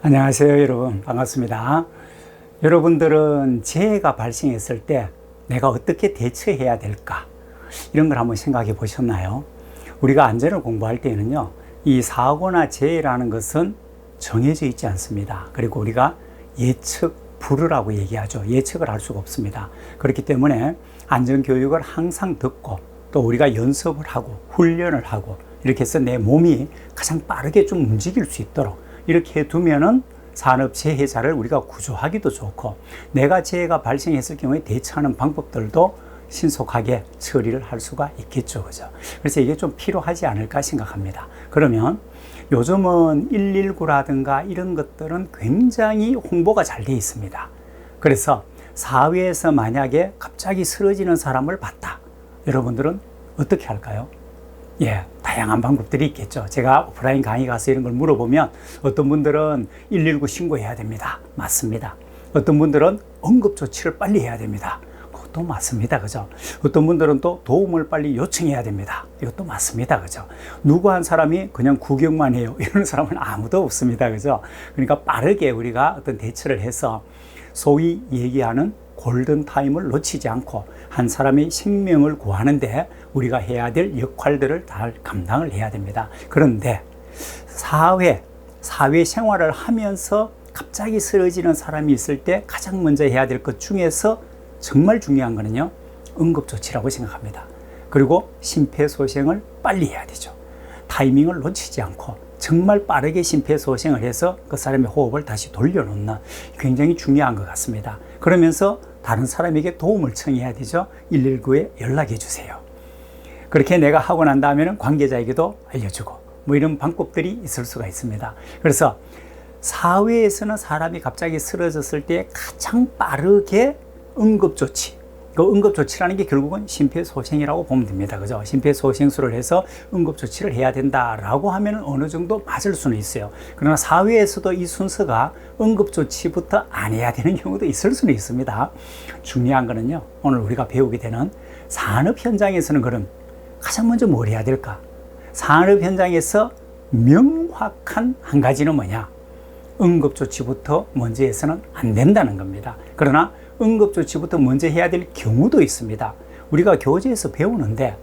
안녕하세요, 여러분. 반갑습니다. 여러분들은 재해가 발생했을 때 내가 어떻게 대처해야 될까? 이런 걸 한번 생각해 보셨나요? 우리가 안전을 공부할 때는요, 이 사고나 재해라는 것은 정해져 있지 않습니다. 그리고 우리가 예측 불허라고 얘기하죠. 예측을 할 수가 없습니다. 그렇기 때문에 안전교육을 항상 듣고 또 우리가 연습을 하고 훈련을 하고 이렇게 해서 내 몸이 가장 빠르게 좀 움직일 수 있도록 이렇게 해두면은 산업재해자를 우리가 구조하기도 좋고 내가 재해가 발생했을 경우에 대처하는 방법들도 신속하게 처리를 할 수가 있겠죠. 그죠? 그래서 이게 좀 필요하지 않을까 생각합니다. 그러면 요즘은 119라든가 이런 것들은 굉장히 홍보가 잘 되어 있습니다. 그래서 사회에서 만약에 갑자기 쓰러지는 사람을 봤다. 여러분들은 어떻게 할까요? 다양한 방법들이 있겠죠. 제가 오프라인 강의 가서 이런 걸 물어보면 어떤 분들은 119 신고해야 됩니다. 맞습니다. 어떤 분들은 응급조치를 빨리 해야 됩니다. 그것도 맞습니다. 그죠? 어떤 분들은 또 도움을 빨리 요청해야 됩니다. 이것도 맞습니다. 그죠? 누구 한 사람이 그냥 구경만 해요. 이런 사람은 아무도 없습니다. 그죠? 그러니까 빠르게 우리가 어떤 대처를 해서 소위 얘기하는 골든타임을 놓치지 않고 한 사람의 생명을 구하는데 우리가 해야 될 역할들을 다 감당을 해야 됩니다. 그런데 사회 생활을 하면서 갑자기 쓰러지는 사람이 있을 때 가장 먼저 해야 될 것 중에서 정말 중요한 거는요, 응급조치라고 생각합니다. 그리고 심폐소생을 빨리 해야 되죠. 타이밍을 놓치지 않고 정말 빠르게 심폐소생을 해서 그 사람의 호흡을 다시 돌려놓는 굉장히 중요한 것 같습니다. 그러면서 다른 사람에게 도움을 청해야 되죠. 119에 연락해 주세요. 그렇게 내가 하고 난 다음에는 관계자에게도 알려주고 뭐 이런 방법들이 있을 수가 있습니다. 그래서 사회에서는 사람이 갑자기 쓰러졌을 때 가장 빠르게 응급조치, 그 응급조치라는 게 결국은 심폐소생이라고 보면 됩니다. 그죠? 심폐소생술을 해서 응급조치를 해야 된다라고 하면 어느 정도 맞을 수는 있어요. 그러나 사회에서도 이 순서가 응급조치부터 안 해야 되는 경우도 있을 수는 있습니다. 중요한 거는요, 오늘 우리가 배우게 되는 산업 현장에서는 그럼 가장 먼저 뭘 해야 될까? 산업 현장에서 명확한 한 가지는 뭐냐? 응급조치부터 먼저 해서는 안 된다는 겁니다. 그러나 응급조치부터 먼저 해야 될 경우도 있습니다. 우리가 교재에서 배우는데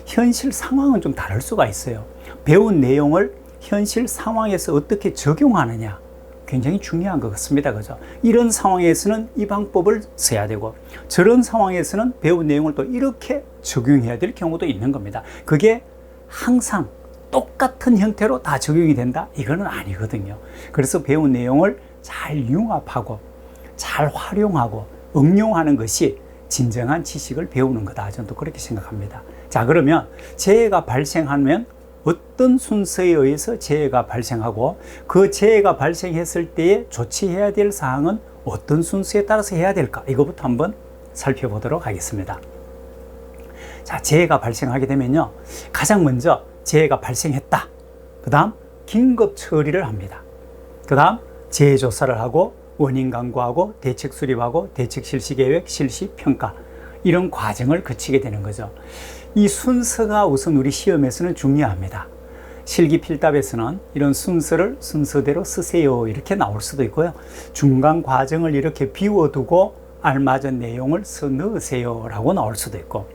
현실 상황은 좀 다를 수가 있어요. 배운 내용을 현실 상황에서 어떻게 적용하느냐 굉장히 중요한 것 같습니다. 그죠? 이런 상황에서는 이 방법을 써야 되고 저런 상황에서는 배운 내용을 또 이렇게 적용해야 될 경우도 있는 겁니다. 그게 항상 똑같은 형태로 다 적용이 된다? 이거는 아니거든요. 그래서 배운 내용을 잘 융합하고 잘 활용하고 응용하는 것이 진정한 지식을 배우는 거다. 저는 또 그렇게 생각합니다. 자, 그러면 재해가 발생하면 어떤 순서에 의해서 재해가 발생하고 그 재해가 발생했을 때에 조치해야 될 사항은 어떤 순서에 따라서 해야 될까? 이거부터 한번 살펴보도록 하겠습니다. 자, 재해가 발생하게 되면요, 가장 먼저 재해가 발생했다. 그 다음 긴급 처리를 합니다. 그 다음 재해 조사를 하고 원인 강구하고 대책 수립하고 대책 실시 계획, 실시 평가 이런 과정을 거치게 되는 거죠. 이 순서가 우선 우리 시험에서는 중요합니다. 실기 필답에서는 이런 순서를 순서대로 쓰세요 이렇게 나올 수도 있고요. 중간 과정을 이렇게 비워두고 알맞은 내용을 써 넣으세요 라고 나올 수도 있고,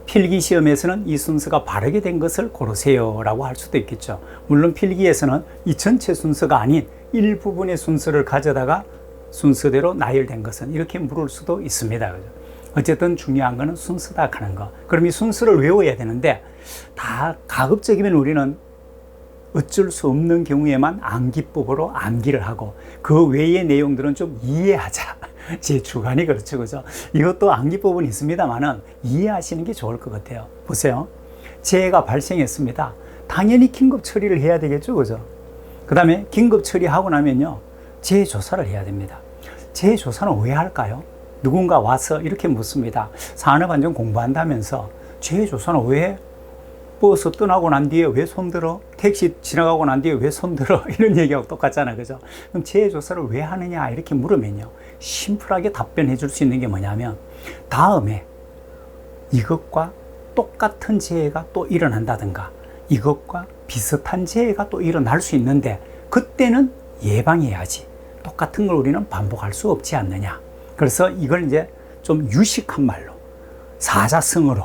필기 시험에서는 이 순서가 바르게 된 것을 고르세요 라고 할 수도 있겠죠. 물론 필기에서는 이 전체 순서가 아닌 일부분의 순서를 가져다가 순서대로 나열된 것은 이렇게 물을 수도 있습니다. 어쨌든 중요한 거는 순서다 하는 거. 그럼 이 순서를 외워야 되는데 다 가급적이면 우리는 어쩔 수 없는 경우에만 암기법으로 암기를 하고 그 외의 내용들은 좀 이해하자. 제 주관이 그렇죠. 그죠? 이것도 암기법은 있습니다만은 이해하시는 게 좋을 것 같아요. 보세요. 재해가 발생했습니다. 당연히 긴급 처리를 해야 되겠죠. 그죠? 그 다음에 긴급 처리하고 나면요, 재해 조사를 해야 됩니다. 재해 조사는 왜 할까요? 누군가 와서 이렇게 묻습니다. 산업안전 공부한다면서 재해 조사는 왜 해? 버스 떠나고 난 뒤에 왜 손들어? 택시 지나가고 난 뒤에 왜 손들어? 이런 얘기하고 똑같잖아요. 그죠? 그럼 재해 조사를 왜 하느냐? 이렇게 물으면요, 심플하게 답변해 줄 수 있는 게 뭐냐면 다음에 이것과 똑같은 재해가 또 일어난다든가 이것과 비슷한 재해가 또 일어날 수 있는데 그때는 예방해야지. 똑같은 걸 우리는 반복할 수 없지 않느냐. 그래서 이걸 이제 좀 유식한 말로, 사자성어로,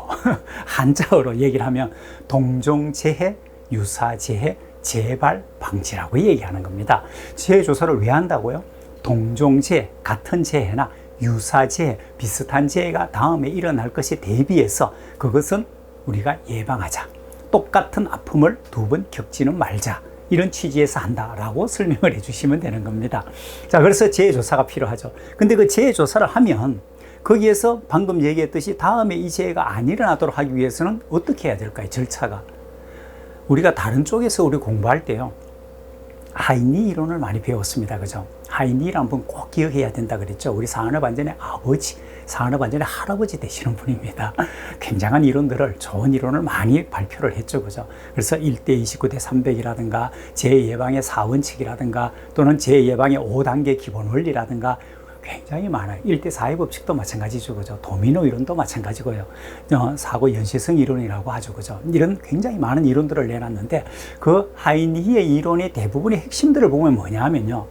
한자어로 얘기를 하면 동종재해, 유사재해, 재발 방지라고 얘기하는 겁니다. 재해 조사를 왜 한다고요? 동종재해, 같은 재해나 유사재해, 비슷한 재해가 다음에 일어날 것에 대비해서 그것은 우리가 예방하자. 똑같은 아픔을 두 번 겪지는 말자. 이런 취지에서 한다라고 설명을 해주시면 되는 겁니다. 자, 그래서 재해조사가 필요하죠. 근데 그 재해조사를 하면 거기에서 방금 얘기했듯이 다음에 이 재해가 안 일어나도록 하기 위해서는 어떻게 해야 될까요? 절차가. 우리가 다른 쪽에서 우리 공부할 때요, 하이니 이론을 많이 배웠습니다. 그죠? 하이니를 한번 꼭 기억해야 된다 그랬죠. 우리 산업안전의 아버지, 산업안전의 할아버지 되시는 분입니다. 굉장한 이론들을, 좋은 이론을 많이 발표를 했죠. 그죠? 그래서 1대 29대 300이라든가 재해예방의 4원칙이라든가 또는 재해예방의 5단계 기본 원리라든가 굉장히 많아요. 1대 4의 법칙도 마찬가지죠. 그죠? 도미노 이론도 마찬가지고요. 사고 연쇄성 이론이라고 하죠. 그죠? 이런 굉장히 많은 이론들을 내놨는데 그 하이니의 이론의 대부분의 핵심들을 보면 뭐냐 하면요,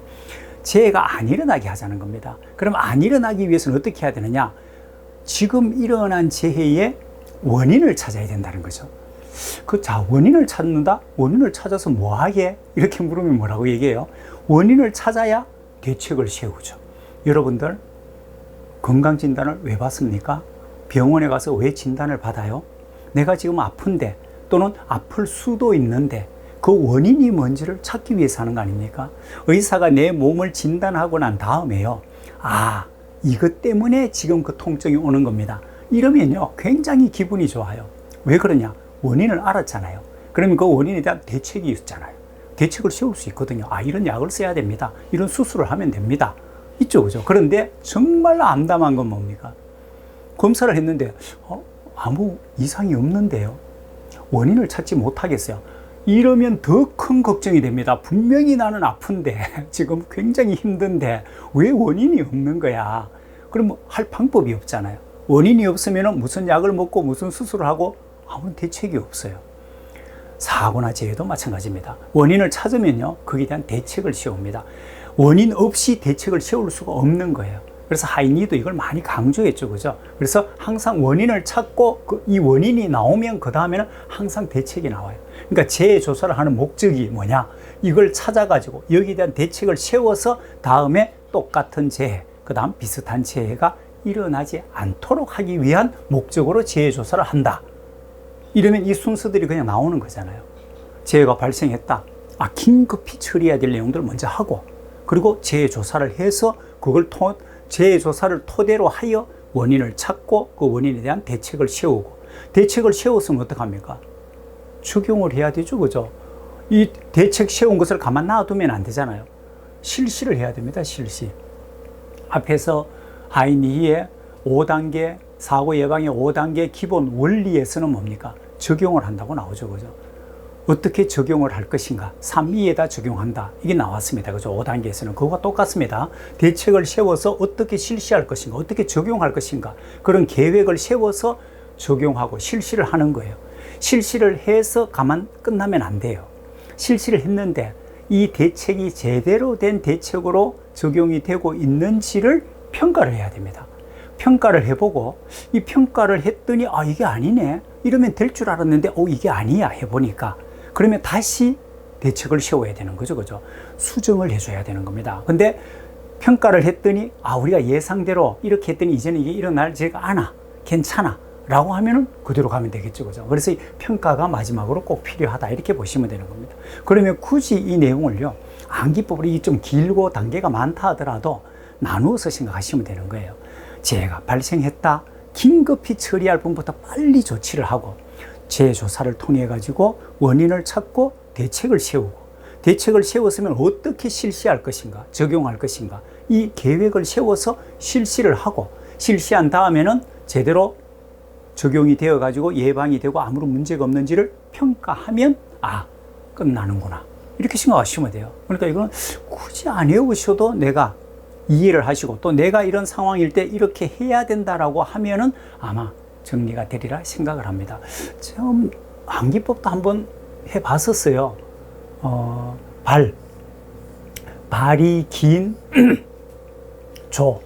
재해가 안 일어나게 하자는 겁니다. 그럼 안 일어나기 위해서는 어떻게 해야 되느냐? 지금 일어난 재해의 원인을 찾아야 된다는 거죠. 자, 원인을 찾는다? 원인을 찾아서 뭐 하게? 이렇게 물으면 뭐라고 얘기해요? 원인을 찾아야 대책을 세우죠. 여러분들 건강진단을 왜 받습니까? 병원에 가서 왜 진단을 받아요? 내가 지금 아픈데 또는 아플 수도 있는데 그 원인이 뭔지를 찾기 위해서 하는 거 아닙니까? 의사가 내 몸을 진단하고 난 다음에요, 아, 이것 때문에 지금 그 통증이 오는 겁니다. 이러면요 굉장히 기분이 좋아요. 왜 그러냐? 원인을 알았잖아요. 그러면 그 원인에 대한 대책이 있잖아요. 대책을 세울 수 있거든요. 아, 이런 약을 써야 됩니다. 이런 수술을 하면 됩니다. 있죠, 그죠? 그런데 정말 암담한 건 뭡니까? 검사를 했는데 아무 이상이 없는데요. 원인을 찾지 못하겠어요. 이러면 더 큰 걱정이 됩니다. 분명히 나는 아픈데 지금 굉장히 힘든데 왜 원인이 없는 거야? 그럼 할 방법이 없잖아요. 원인이 없으면 무슨 약을 먹고 무슨 수술을 하고 아무 대책이 없어요. 사고나 재해도 마찬가지입니다. 원인을 찾으면요 거기에 대한 대책을 세웁니다. 원인 없이 대책을 세울 수가 없는 거예요. 그래서 하이니도 이걸 많이 강조했죠. 그죠? 그래서 항상 원인을 찾고 이 원인이 나오면 그 다음에는 항상 대책이 나와요. 그러니까 재해 조사를 하는 목적이 뭐냐? 이걸 찾아가지고 여기에 대한 대책을 세워서 다음에 똑같은 재해, 그 다음 비슷한 재해가 일어나지 않도록 하기 위한 목적으로 재해 조사를 한다. 이러면 이 순서들이 그냥 나오는 거잖아요. 재해가 발생했다. 아, 긴급히 처리해야 될 내용들을 먼저 하고, 그리고 재해 조사를 해서 재해 조사를 토대로 하여 원인을 찾고 그 원인에 대한 대책을 세우고, 대책을 세웠으면 어떡합니까? 적용을 해야 되죠. 그죠? 이 대책 세운 것을 가만 놔두면 안 되잖아요. 실시를 해야 됩니다. 실시. 앞에서 하이니의 5단계, 사고 예방의 5단계 기본 원리에서는 뭡니까? 적용을 한다고 나오죠. 그죠? 어떻게 적용을 할 것인가? 3위에다 적용한다. 이게 나왔습니다. 그죠? 5단계에서는. 그거와 똑같습니다. 대책을 세워서 어떻게 실시할 것인가? 어떻게 적용할 것인가? 그런 계획을 세워서 적용하고 실시를 하는 거예요. 실시를 해서 가만 끝나면 안 돼요. 실시를 했는데 이 대책이 제대로 된 대책으로 적용이 되고 있는지를 평가를 해야 됩니다. 평가를 해보고 이 평가를 했더니 아, 이게 아니네. 이러면 될 줄 알았는데 이게 아니야 해보니까 그러면 다시 대책을 세워야 되는 거죠. 그죠? 수정을 해줘야 되는 겁니다. 근데 평가를 했더니 아, 우리가 예상대로 이렇게 했더니 이제는 이게 일어나지가 않아. 괜찮아. 라고 하면은 그대로 가면 되겠죠. 그죠? 그래서 이 평가가 마지막으로 꼭 필요하다. 이렇게 보시면 되는 겁니다. 그러면 굳이 이 내용을요, 암기법으로 좀 길고 단계가 많다 하더라도 나누어서 생각하시면 되는 거예요. 재해가 발생했다. 긴급히 처리할 분부터 빨리 조치를 하고 재해 조사를 통해 가지고 원인을 찾고 대책을 세우고 대책을 세웠으면 어떻게 실시할 것인가, 적용할 것인가 이 계획을 세워서 실시를 하고 실시한 다음에는 제대로 적용이 되어 가지고 예방이 되고 아무런 문제가 없는지를 평가하면 아, 끝나는구나 이렇게 생각하시면 돼요. 그러니까 이거는 굳이 안 외우셔도 내가 이해를 하시고 또 내가 이런 상황일 때 이렇게 해야 된다라고 하면은 아마 정리가 되리라 생각을 합니다. 처음 암기법도 한번 해봤었어요. 발이 긴 조.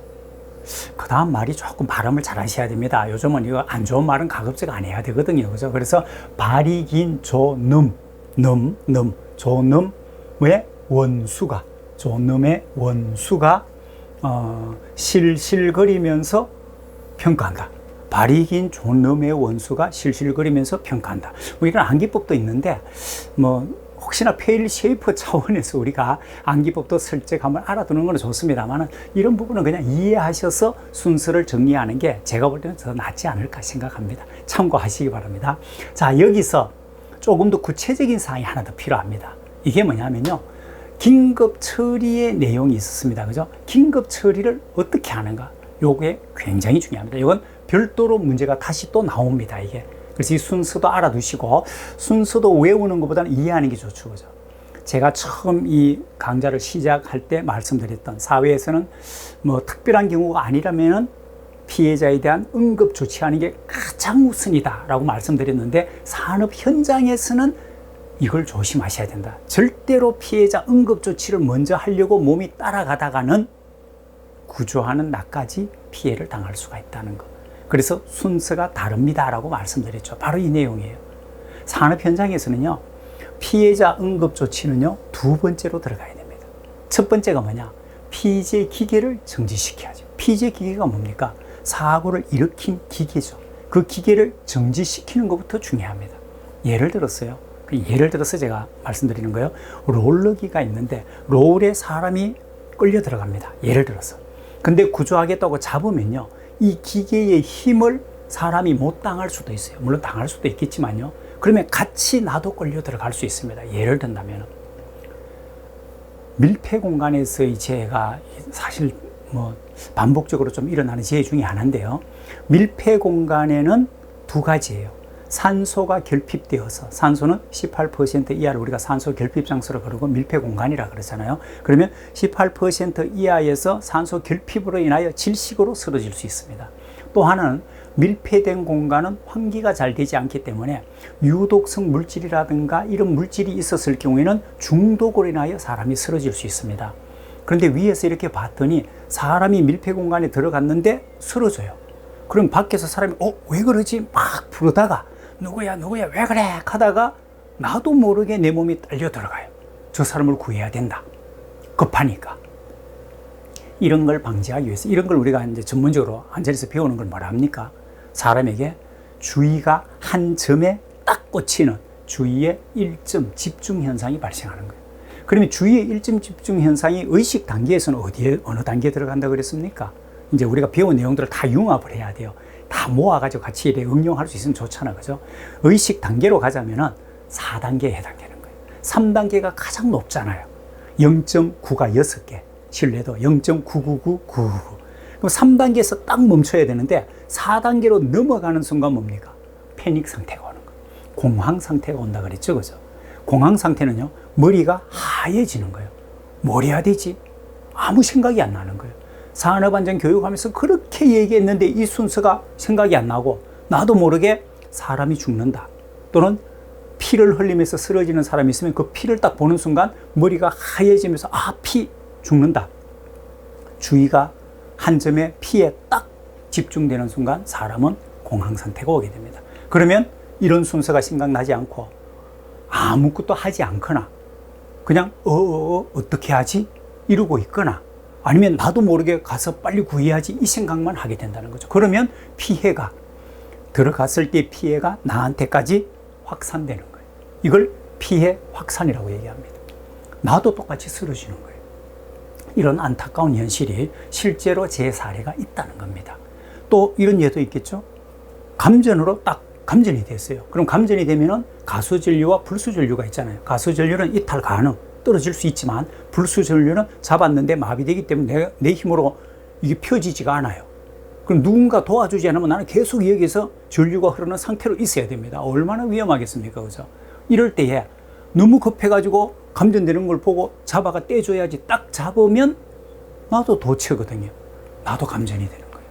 그 다음 말이 조금 발음을 잘 하셔야 됩니다. 요즘은 이거 안 좋은 말은 가급적 안 해야 되거든요. 그죠? 그래서 발이 긴 조놈, 조놈의 원수가, 조놈의 원수가, 실실거리면서 평가한다. 발이 긴 조놈의 원수가 실실거리면서 평가한다. 뭐 이런 암기법도 있는데, 혹시나 페일 쉐이퍼 차원에서 우리가 암기법도 슬쩍 한번 알아두는 건 좋습니다만, 이런 부분은 그냥 이해하셔서 순서를 정리하는 게 제가 볼 때는 더 낫지 않을까 생각합니다. 참고하시기 바랍니다. 자, 여기서 조금 더 구체적인 사항이 하나 더 필요합니다. 이게 뭐냐면요, 긴급 처리의 내용이 있었습니다. 그죠? 긴급 처리를 어떻게 하는가? 요게 굉장히 중요합니다. 이건 별도로 문제가 다시 또 나옵니다. 이게. 그래서 이 순서도 알아두시고, 순서도 외우는 것보다는 이해하는 게 좋죠. 그죠? 제가 처음 이 강좌를 시작할 때 말씀드렸던, 사회에서는 특별한 경우가 아니라면은 피해자에 대한 응급 조치하는 게 가장 우선이다 라고 말씀드렸는데, 산업 현장에서는 이걸 조심하셔야 된다. 절대로 피해자 응급 조치를 먼저 하려고 몸이 따라가다가는 구조하는 나까지 피해를 당할 수가 있다는 것. 그래서 순서가 다릅니다라고 말씀드렸죠. 바로 이 내용이에요. 산업 현장에서는요, 피해자 응급 조치는요, 두 번째로 들어가야 됩니다. 첫 번째가 뭐냐? 피제 기계를 정지시켜야죠. 피제 기계가 뭡니까? 사고를 일으킨 기계죠. 그 기계를 정지시키는 것부터 중요합니다. 예를 들어서 제가 말씀드리는 거예요. 롤러기가 있는데 롤에 사람이 끌려 들어갑니다. 예를 들어서. 근데 구조하겠다고 잡으면요, 이 기계의 힘을 사람이 못 당할 수도 있어요. 물론 당할 수도 있겠지만요. 그러면 같이 나도 끌려 들어갈 수 있습니다. 예를 든다면 밀폐 공간에서의 재해가 사실 반복적으로 좀 일어나는 재해 중에 하나인데요. 밀폐 공간에는 두 가지예요. 산소가 결핍되어서, 산소는 18% 이하를 우리가 산소 결핍 장소로 그러고 밀폐 공간이라 그러잖아요. 그러면 18% 이하에서 산소 결핍으로 인하여 질식으로 쓰러질 수 있습니다. 또 하나는 밀폐된 공간은 환기가 잘 되지 않기 때문에 유독성 물질이라든가 이런 물질이 있었을 경우에는 중독으로 인하여 사람이 쓰러질 수 있습니다. 그런데 위에서 이렇게 봤더니 사람이 밀폐 공간에 들어갔는데 쓰러져요. 그럼 밖에서 사람이 왜 그러지? 막 부르다가 누구야 왜 그래? 하다가 나도 모르게 내 몸이 딸려 들어가요. 저 사람을 구해야 된다. 급하니까. 이런 걸 방지하기 위해서, 이런 걸 우리가 이제 전문적으로 한자리에서 배우는 걸 뭐라 합니까? 사람에게 주의가 한 점에 딱 꽂히는 주의의 일점 집중 현상이 발생하는 거예요. 그러면 주의의 일점 집중 현상이 의식 단계에서는 어느 단계에 들어간다고 그랬습니까? 이제 우리가 배운 내용들을 다 융합을 해야 돼요. 다 모아가지고 같이 이렇게 응용할 수 있으면 좋잖아. 그죠? 의식 단계로 가자면은 4단계에 해당되는 거예요. 3단계가 가장 높잖아요. 0.9가 6개. 신뢰도 0.999999. 그럼 3단계에서 딱 멈춰야 되는데 4단계로 넘어가는 순간 뭡니까? 패닉 상태가 오는 거예요. 공황 상태가 온다 그랬죠. 그죠? 공황 상태는요, 머리가 하얘지는 거예요. 뭘 해야 되지? 아무 생각이 안 나는 거예요. 산업안전 교육하면서 그렇게 얘기했는데 이 순서가 생각이 안 나고 나도 모르게 사람이 죽는다. 또는 피를 흘리면서 쓰러지는 사람이 있으면 그 피를 딱 보는 순간 머리가 하얘지면서 피 죽는다. 주의가 한 점에 피에 딱 집중되는 순간 사람은 공황 상태가 오게 됩니다. 그러면 이런 순서가 생각나지 않고 아무것도 하지 않거나 그냥 어떻게 하지? 이러고 있거나 아니면 나도 모르게 가서 빨리 구해야지 이 생각만 하게 된다는 거죠. 그러면 피해가 들어갔을 때 피해가 나한테까지 확산되는 거예요. 이걸 피해 확산이라고 얘기합니다. 나도 똑같이 쓰러지는 거예요. 이런 안타까운 현실이 실제로 제 사례가 있다는 겁니다. 또 이런 예도 있겠죠. 감전으로 딱 감전이 됐어요. 그럼 감전이 되면은 가수전류와 불수전류가 있잖아요. 가수전류는 이탈 가능, 떨어질 수 있지만 불수전류는 잡았는데 마비되기 때문에 내 힘으로 이게 펴지지가 않아요. 그럼 누군가 도와주지 않으면 나는 계속 여기서 전류가 흐르는 상태로 있어야 됩니다. 얼마나 위험하겠습니까? 그죠? 이럴 때에 너무 급해가지고 감전되는 걸 보고 잡아가 떼줘야지 딱 잡으면 나도 도체거든요. 나도 감전이 되는 거예요.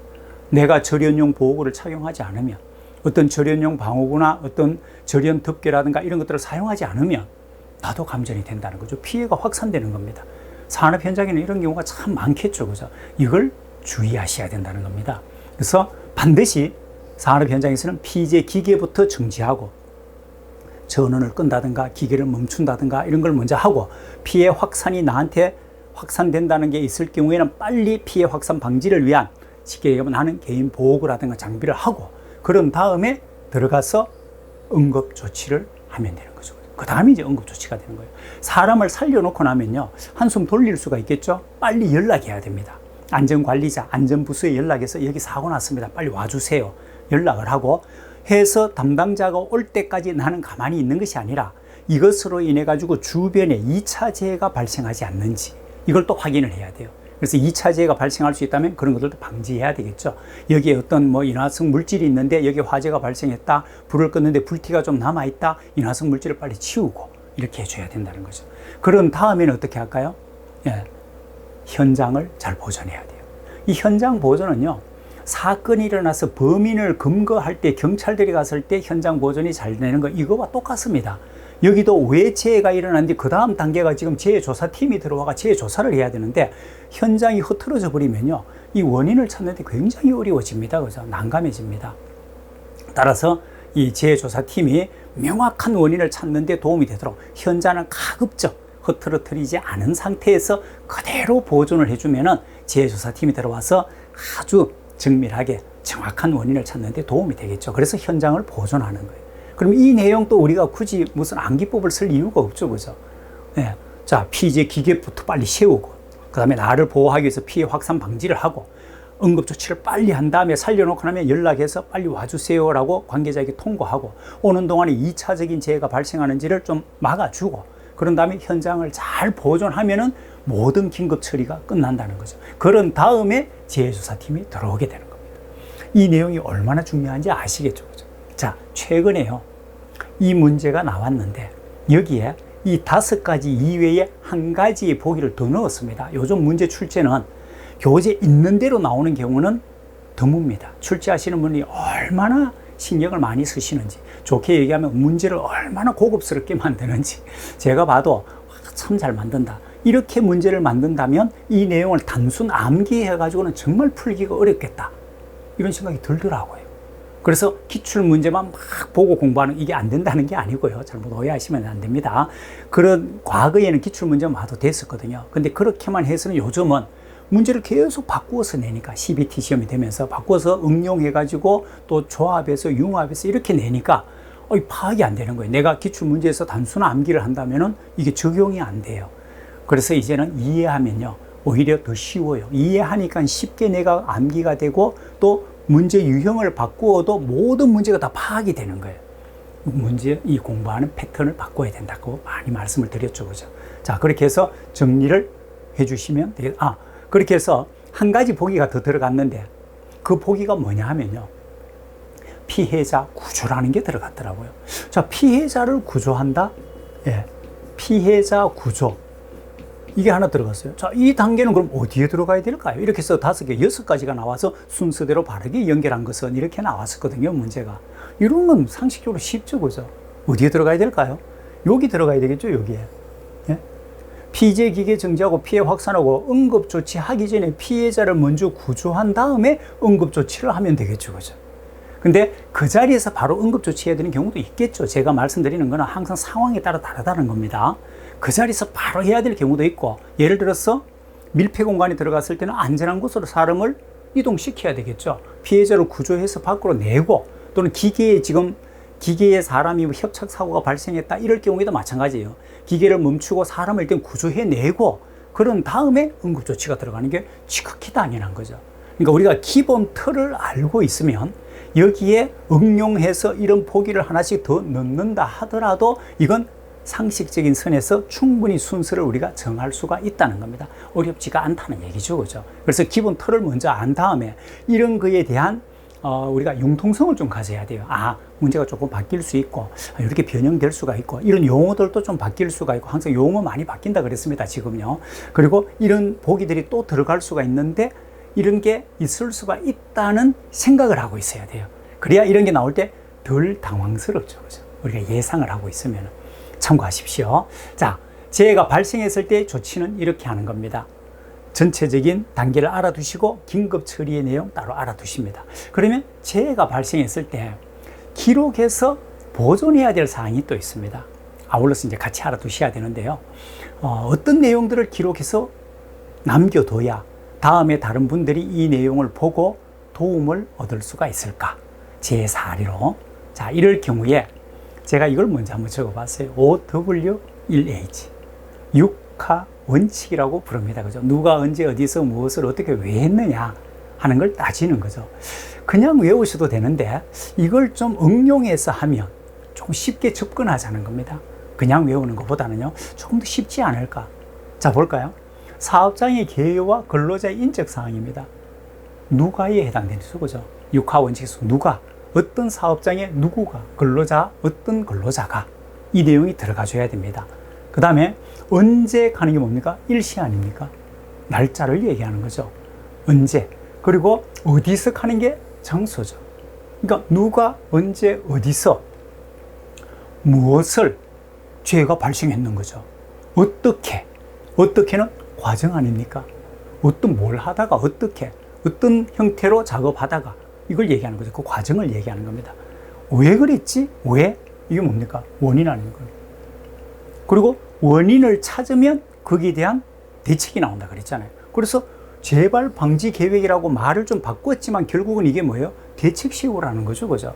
내가 절연용 보호구를 착용하지 않으면, 어떤 절연용 방어구나 어떤 절연 덮개라든가 이런 것들을 사용하지 않으면 나도 감전이 된다는 거죠. 피해가 확산되는 겁니다. 산업 현장에는 이런 경우가 참 많겠죠. 그죠? 이걸 주의하셔야 된다는 겁니다. 그래서 반드시 산업 현장에서는 피해제 기계부터 정지하고 전원을 끈다든가 기계를 멈춘다든가 이런 걸 먼저 하고 피해 확산이 나한테 확산된다는 게 있을 경우에는 빨리 피해 확산 방지를 위한 쉽게 얘기하면 나는 개인 보호구라든가 장비를 하고 그런 다음에 들어가서 응급 조치를 하면 되는 거죠. 그 다음에 이제 응급 조치가 되는 거예요. 사람을 살려놓고 나면요 한숨 돌릴 수가 있겠죠. 빨리 연락해야 됩니다. 안전관리자, 안전부서에 연락해서 여기 사고 났습니다. 빨리 와주세요. 연락을 하고 해서 담당자가 올 때까지 나는 가만히 있는 것이 아니라 이것으로 인해 가지고 주변에 2차 재해가 발생하지 않는지 이걸 또 확인을 해야 돼요. 그래서 2차 재해가 발생할 수 있다면 그런 것들도 방지해야 되겠죠. 여기에 어떤 인화성 물질이 있는데 여기 화재가 발생했다. 불을 껐는데 불티가 좀 남아있다. 인화성 물질을 빨리 치우고 이렇게 해줘야 된다는 거죠. 그런 다음에는 어떻게 할까요? 예, 현장을 잘 보존해야 돼요. 이 현장 보존은요. 사건이 일어나서 범인을 검거할 때 경찰들이 갔을 때 현장 보존이 잘 되는 거 이거와 똑같습니다. 여기도 왜 재해가 일어났는데 그 다음 단계가 지금 재해조사팀이 들어와가 재해조사를 해야 되는데 현장이 흐트러져 버리면요 이 원인을 찾는데 굉장히 어려워집니다. 그래서 난감해집니다. 따라서 이 재해조사팀이 명확한 원인을 찾는 데 도움이 되도록 현장을 가급적 흐트러뜨리지 않은 상태에서 그대로 보존을 해주면은 재해조사팀이 들어와서 아주 정밀하게 정확한 원인을 찾는 데 도움이 되겠죠. 그래서 현장을 보존하는 거예요. 그럼 이 내용도 우리가 굳이 무슨 암기법을 쓸 이유가 없죠. 그죠? 예. 자, 피해제 기계부터 빨리 세우고, 그 다음에 나를 보호하기 위해서 피해 확산 방지를 하고, 응급조치를 빨리 한 다음에 살려놓고 나면 연락해서 빨리 와주세요라고 관계자에게 통보하고, 오는 동안에 2차적인 재해가 발생하는지를 좀 막아주고, 그런 다음에 현장을 잘 보존하면은 모든 긴급 처리가 끝난다는 거죠. 그런 다음에 재해조사팀이 들어오게 되는 겁니다. 이 내용이 얼마나 중요한지 아시겠죠? 그죠? 자, 최근에요. 이 문제가 나왔는데 여기에 이 5가지 이외에 한 가지 보기를 더 넣었습니다. 요즘 문제 출제는 교재 있는 대로 나오는 경우는 드뭅니다. 출제하시는 분이 얼마나 신경을 많이 쓰시는지, 좋게 얘기하면 문제를 얼마나 고급스럽게 만드는지 제가 봐도 참 잘 만든다. 이렇게 문제를 만든다면 이 내용을 단순 암기해가지고는 정말 풀기가 어렵겠다. 이런 생각이 들더라고요. 그래서 기출문제만 막 보고 공부하는 이게 안 된다는 게 아니고요. 잘못 오해하시면 안 됩니다. 그런 과거에는 기출문제만 봐도 됐었거든요. 근데 그렇게만 해서는 요즘은 문제를 계속 바꾸어서 내니까 CBT 시험이 되면서 바꿔서 응용해가지고 또 조합해서 융합해서 이렇게 내니까 파악이 안 되는 거예요. 내가 기출문제에서 단순 암기를 한다면은 이게 적용이 안 돼요. 그래서 이제는 이해하면요. 오히려 더 쉬워요. 이해하니까 쉽게 내가 암기가 되고 또 문제 유형을 바꾸어도 모든 문제가 다 파악이 되는 거예요. 문제, 이 공부하는 패턴을 바꿔야 된다고 많이 말씀을 드렸죠. 그죠? 자, 그렇게 해서 정리를 해 주시면 되겠다. 그렇게 해서 한 가지 보기가 더 들어갔는데 그 보기가 뭐냐 하면요. 피해자 구조라는 게 들어갔더라고요. 자, 피해자를 구조한다? 예. 피해자 구조. 이게 하나 들어갔어요. 자, 이 단계는 그럼 어디에 들어가야 될까요? 이렇게 해서 5개, 6가지가 나와서 순서대로 바르게 연결한 것은 이렇게 나왔었거든요, 문제가. 이런 건 상식적으로 쉽죠, 그죠? 어디에 들어가야 될까요? 여기 들어가야 되겠죠, 여기에. 예? 피해제 기계 정지하고 피해 확산하고 응급조치하기 전에 피해자를 먼저 구조한 다음에 응급조치를 하면 되겠죠, 그죠? 근데 그 자리에서 바로 응급조치해야 되는 경우도 있겠죠. 제가 말씀드리는 거는 항상 상황에 따라 다르다는 겁니다. 그 자리에서 바로 해야 될 경우도 있고, 예를 들어서 밀폐 공간에 들어갔을 때는 안전한 곳으로 사람을 이동시켜야 되겠죠. 피해자를 구조해서 밖으로 내고, 또는 기계에 사람이 협착 사고가 발생했다 이럴 경우에도 마찬가지예요. 기계를 멈추고 사람을 일단 구조해내고 그런 다음에 응급조치가 들어가는 게 지극히 당연한 거죠. 그러니까 우리가 기본 틀을 알고 있으면 여기에 응용해서 이런 보기를 하나씩 더 넣는다 하더라도 이건 상식적인 선에서 충분히 순서를 우리가 정할 수가 있다는 겁니다. 어렵지가 않다는 얘기죠. 그죠? 그래서 기본 틀을 먼저 안 다음에 이런 거에 대한 우리가 융통성을 좀 가져야 돼요. 문제가 조금 바뀔 수 있고, 이렇게 변형될 수가 있고, 이런 용어들도 좀 바뀔 수가 있고, 항상 용어 많이 바뀐다 그랬습니다, 지금요. 그리고 이런 보기들이 또 들어갈 수가 있는데, 이런 게 있을 수가 있다는 생각을 하고 있어야 돼요. 그래야 이런 게 나올 때 덜 당황스럽죠. 그죠? 우리가 예상을 하고 있으면 참고하십시오. 자, 재해가 발생했을 때 조치는 이렇게 하는 겁니다. 전체적인 단계를 알아두시고 긴급 처리의 내용 따로 알아두십니다. 그러면 재해가 발생했을 때 기록해서 보존해야 될 사항이 또 있습니다. 아울러서 이제 같이 알아두셔야 되는데요. 어떤 내용들을 기록해서 남겨둬야 다음에 다른 분들이 이 내용을 보고 도움을 얻을 수가 있을까? 제 사례로. 자, 이럴 경우에 제가 이걸 먼저 한번 적어봤어요. OW1H. 육하 원칙이라고 부릅니다. 그죠? 누가 언제 어디서 무엇을 어떻게 왜 했느냐 하는 걸 따지는 거죠. 그냥 외우셔도 되는데 이걸 좀 응용해서 하면 조금 쉽게 접근하자는 겁니다. 그냥 외우는 것보다는요, 조금 더 쉽지 않을까? 자, 볼까요? 사업장의 개요와 근로자의 인적 사항입니다. 누가에 해당되는 거죠. 육하 원칙에서 누가, 어떤 사업장의 누구가, 근로자, 어떤 근로자가 이 내용이 들어가줘야 됩니다. 그 다음에 언제 가는 게 뭡니까? 일시 아닙니까? 날짜를 얘기하는 거죠. 언제. 그리고 어디서 가는 게 장소죠. 그러니까 누가, 언제, 어디서 무엇을 죄가 발생했는 거죠. 어떻게. 어떻게는 과정 아닙니까? 어떤 뭘 하다가 어떻게, 어떤 형태로 작업하다가 이걸 얘기하는 거죠. 그 과정을 얘기하는 겁니다. 왜 그랬지? 왜? 이게 뭡니까? 원인 아닙니까? 그리고 원인을 찾으면 거기에 대한 대책이 나온다 그랬잖아요. 그래서 재발 방지 계획이라고 말을 좀 바꿨지만 결국은 이게 뭐예요? 대책 세우라는 거죠. 그죠?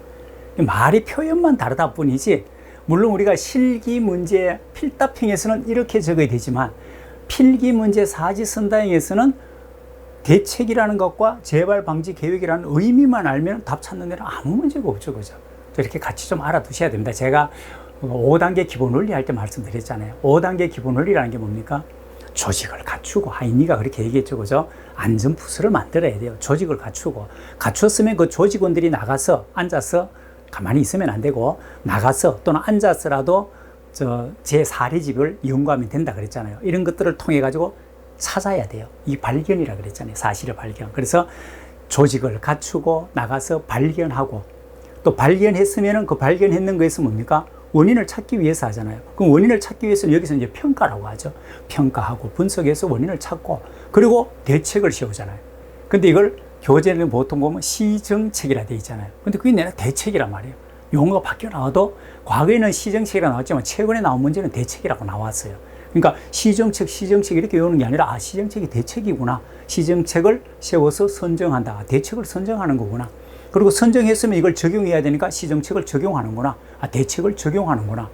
말이 표현만 다르다 뿐이지, 물론 우리가 실기 문제 필답형에서는 이렇게 적어야 되지만 필기 문제 사지선다형에서는 대책이라는 것과 재발 방지 계획이라는 의미만 알면 답 찾는 데는 아무 문제가 없죠. 그죠? 이렇게 같이 좀 알아두셔야 됩니다. 제가 5단계 기본 원리 할 때 말씀드렸잖아요. 5단계 기본 원리라는 게 뭡니까? 조직을 갖추고, 하인이가 그렇게 얘기했죠. 그죠? 안전부서를 만들어야 돼요. 조직을 갖추고. 갖췄으면 그 조직원들이 나가서 앉아서 가만히 있으면 안 되고, 나가서 또는 앉아서라도 제 사례집을 연구하면 된다 그랬잖아요. 이런 것들을 통해 가지고 찾아야 돼요. 이 발견이라 그랬잖아요. 사실의 발견. 그래서 조직을 갖추고 나가서 발견하고, 또 발견했으면은 그 발견했는 거에서 뭡니까? 원인을 찾기 위해서 하잖아요. 그럼 원인을 찾기 위해서는 여기서 이제 평가라고 하죠. 평가하고 분석해서 원인을 찾고, 그리고 대책을 세우잖아요. 근데 이걸 교재는 보통 보면 시정책이라 되어 있잖아요. 근데 그게 내가 대책이란 말이에요. 용어가 바뀌어 나와도 과거에는 시정책이라 나왔지만 최근에 나온 문제는 대책이라고 나왔어요. 그러니까 시정책 이렇게 외우는 게 아니라, 아, 시정책이 대책이구나. 시정책을 세워서 선정한다. 대책을 선정하는 거구나. 그리고 선정했으면 이걸 적용해야 되니까 시정책을 적용하는구나. 아, 대책을 적용하는구나.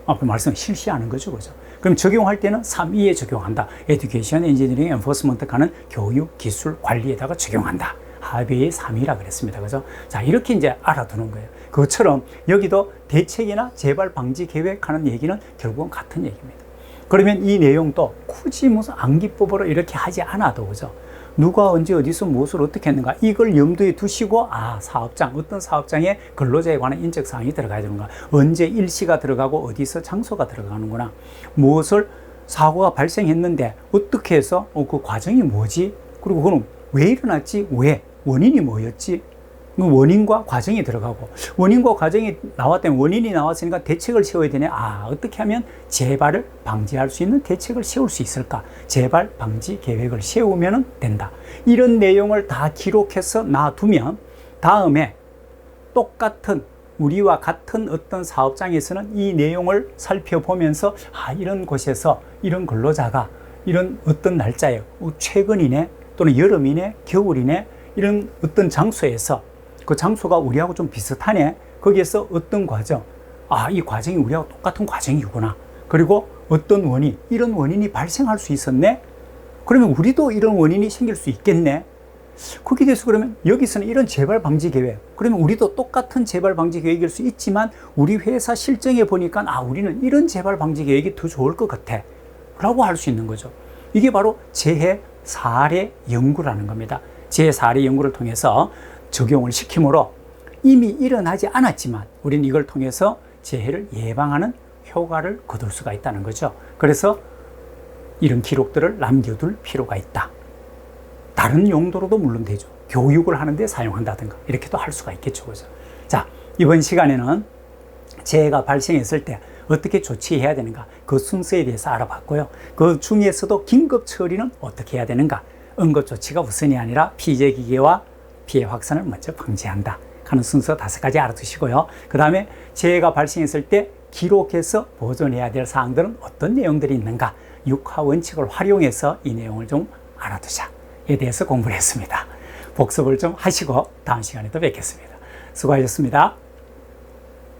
앞에 말씀 실시하는 거죠. 그죠? 그럼 적용할 때는 3E에 적용한다. 에듀케이션, 엔지니어링, 엔포스먼트 가는 교육, 기술, 관리에다가 적용한다. 합의의 3E라 그랬습니다. 그죠? 자, 이렇게 이제 알아두는 거예요. 그것처럼 여기도 대책이나 재발 방지 계획하는 얘기는 결국은 같은 얘기입니다. 그러면 이 내용도 굳이 무슨 암기법으로 이렇게 하지 않아도, 그죠? 누가 언제 어디서 무엇을 어떻게 했는가, 이걸 염두에 두시고, 아, 사업장, 어떤 사업장에 근로자에 관한 인적 사항이 들어가야 되는가, 언제 일시가 들어가고 어디서 장소가 들어가는구나, 무엇을 사고가 발생했는데 어떻게 해서 그 과정이 뭐지, 그리고 그건 왜 일어났지, 왜, 원인이 뭐였지, 원인과 과정이 들어가고, 원인과 과정이 나왔다면 원인이 나왔으니까 대책을 세워야 되네. 아, 어떻게 하면 재발을 방지할 수 있는 대책을 세울 수 있을까? 재발 방지 계획을 세우면 된다. 이런 내용을 다 기록해서 놔두면 다음에 똑같은, 우리와 같은 어떤 사업장에서는 이 내용을 살펴보면서, 아, 이런 곳에서 이런 근로자가 이런 어떤 날짜에, 최근이네, 또는 여름이네, 겨울이네, 이런 어떤 장소에서, 그 장소가 우리하고 좀 비슷하네, 거기에서 어떤 과정, 아, 이 과정이 우리하고 똑같은 과정이구나, 그리고 어떤 원인, 이런 원인이 발생할 수 있었네, 그러면 우리도 이런 원인이 생길 수 있겠네. 거기에 대해서 그러면 여기서는 이런 재발 방지 계획, 그러면 우리도 똑같은 재발 방지 계획일 수 있지만 우리 회사 실정에 보니까, 아, 우리는 이런 재발 방지 계획이 더 좋을 것 같아 라고 할 수 있는 거죠. 이게 바로 재해 사례 연구라는 겁니다. 재해 사례 연구를 통해서 적용을 시킴으로 이미 일어나지 않았지만 우리는 이걸 통해서 재해를 예방하는 효과를 거둘 수가 있다는 거죠. 그래서 이런 기록들을 남겨둘 필요가 있다. 다른 용도로도 물론 되죠. 교육을 하는데 사용한다든가 이렇게도 할 수가 있겠죠. 그죠? 자, 이번 시간에는 재해가 발생했을 때 어떻게 조치해야 되는가, 그 순서에 대해서 알아봤고요. 그 중에서도 긴급 처리는 어떻게 해야 되는가, 응급조치가 우선이 아니라 피해 기계와 피해 확산을 먼저 방지한다 하는 순서 5가지 알아두시고요. 그 다음에 재해가 발생했을 때 기록해서 보존해야 될 사항들은 어떤 내용들이 있는가, 6화 원칙을 활용해서 이 내용을 좀 알아두자에 대해서 공부를 했습니다. 복습을 좀 하시고 다음 시간에 또 뵙겠습니다. 수고하셨습니다.